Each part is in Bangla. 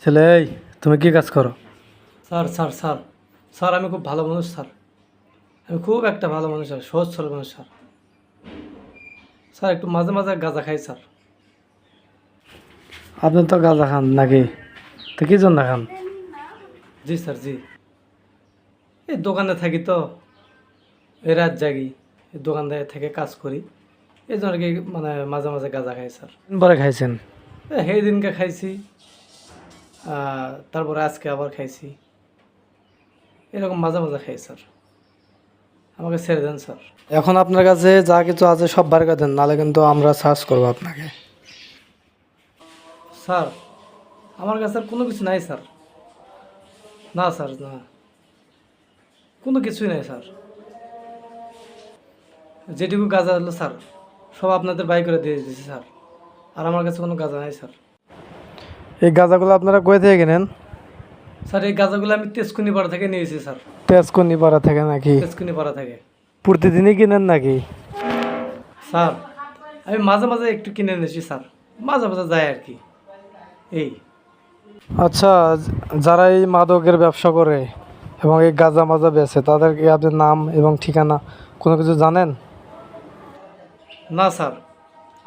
ছেলে এই তুমি কি কাজ করো? স্যার স্যার স্যার স্যার আমি খুব ভালো মানুষ স্যার। আমি খুব একটা ভালো মানুষ স্যার, সহজ সরল মানুষ স্যার। স্যার একটু মাঝে মাঝে গাঁজা খাই স্যার। আপনি তো গাঁজা খান নাকি? তো কি জন্য খান? জি স্যার জি। এই দোকানে থাকি তো, এই রাত জাগি, এই দোকানদারে থেকে কাজ করি, এই জন্য আর কি মানে মাঝে মাঝে গাঁজা খাই স্যার। দিন পরে খাইছেন? সেই দিনকে খাইছি, তারপরে আজকে আবার খাইছি, এরকম মাঝে মাঝে খাই স্যার। আমাকে ছেড়ে দেন স্যার। এখন আপনার কাছে যা কিছু আছে সব বার করে দেন, নাহলে কিন্তু আমরা সার্চ করবো আপনাকে। স্যার আমার কাছে আর কোনো কিছু নাই স্যার। না স্যার না, কোনো কিছুই নাই স্যার। যেটুকু গাঁজা হলো স্যার সব আপনাদের বাই করে দিয়ে দিয়েছি স্যার। আর আমার কাছে কোনো গাঁজা নাই স্যার। এই গাঁজাগুলো আপনারা কই থেকে কেনেন? স্যার এই গাঁজাগুলো আমি তেজকুনিপাড়া থেকে নিয়েছি স্যার। তেজকুনিপাড়া থেকে নাকি? তেজকুনিপাড়া থেকে। প্রতিদিনই কিনেন নাকি? স্যার আমি মাঝে মাঝে একটু কিনে নিয়েছি স্যার, মাঝে মাঝে যায় আর কি এই। আচ্ছা, যারা এই মাদকের ব্যবসা করে এবং এই গাঁজা মাজা বেচে তাদেরকে আপনার নাম এবং ঠিকানা কোনো কিছু জানেন? না স্যার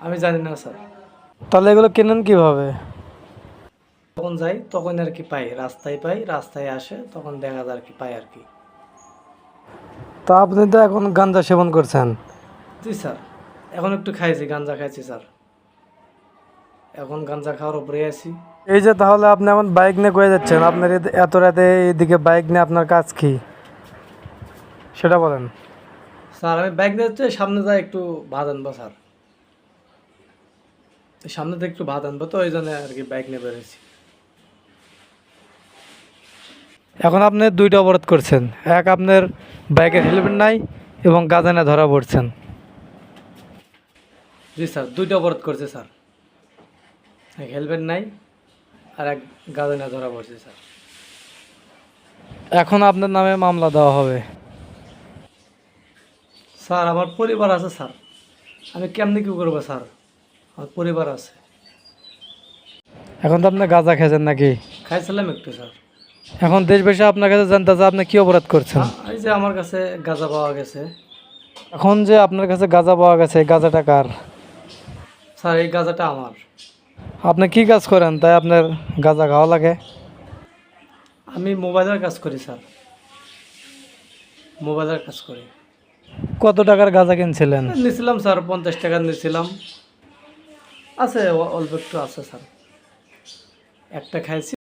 আমি জানি না স্যার। তাহলে এগুলো কেনেন কিভাবে? যখন যাই তখন আর কি পাই, রাস্তায় পাই, রাস্তায় আসে তখন দেখা যায় আর কি পাই আর কি। তা আপনি তো এখন গাঁজা সেবন করছেন। জি স্যার, এখন একটু খাইছি, গাঞ্জা খাইছি স্যার। এখন গাঞ্জা খাওয়ার উপরে আছি। এই যে তাহলে আপনি এখন বাইক নিয়ে কয়ে যাচ্ছেন, আপনার এত রাতে এইদিকে বাইক নিয়ে আপনার কাজ কি সেটা বলেন। স্যার আমি বাইক নিয়ে যাচ্ছি, সামনে যাই একটু ভাত আনবো স্যার। সামনে থেকে একটু ভাত আনবো তো ওই জন্য আর কি বাইক নিয়ে বেরোছি। এখন আপনি দুইটা অপরাধ করছেন, এক আপনার বাইকের হেলমেট নাই এবং গাঁজা নিয়ে ধরা পড়ছেন। জি স্যার, দুইটা অপরাধ করছে স্যার। এক হেলমেট নাই আর এক গাঁজা নিয়ে ধরা পড়ছে স্যার। এখন আপনার নামে মামলা দেওয়া হবে। স্যার আমার পরিবার আছে স্যার, আমি কেমনি কী করবো স্যার, আমার পরিবার আছে। এখন তো আপনি গাঁজা খেয়েছেন নাকি? খাইছিলাম একটু স্যার। এখন দেশবাসী আপনার কাছে জানতে চায় আপনি কি অপরাধ করছেন। এই যে আমার কাছে গাঁজা পাওয়া গেছে। এখন যে আপনার কাছে গাঁজা পাওয়া গেছে, এই গাঁজাটা কার? স্যার এই গাঁজাটা আমার। আপনি কি কাজ করেন তাই আপনার গাঁজা খাওয়া লাগে? আমি মোবাইলের কাজ করি স্যার, মোবাইলের কাজ করি। কত টাকার গাঁজা কিনছিলেন? নিয়েছিলাম স্যার 50 টাকা নিয়েছিলাম, আছে অল্প একটু আছে স্যার, একটা খাইছি।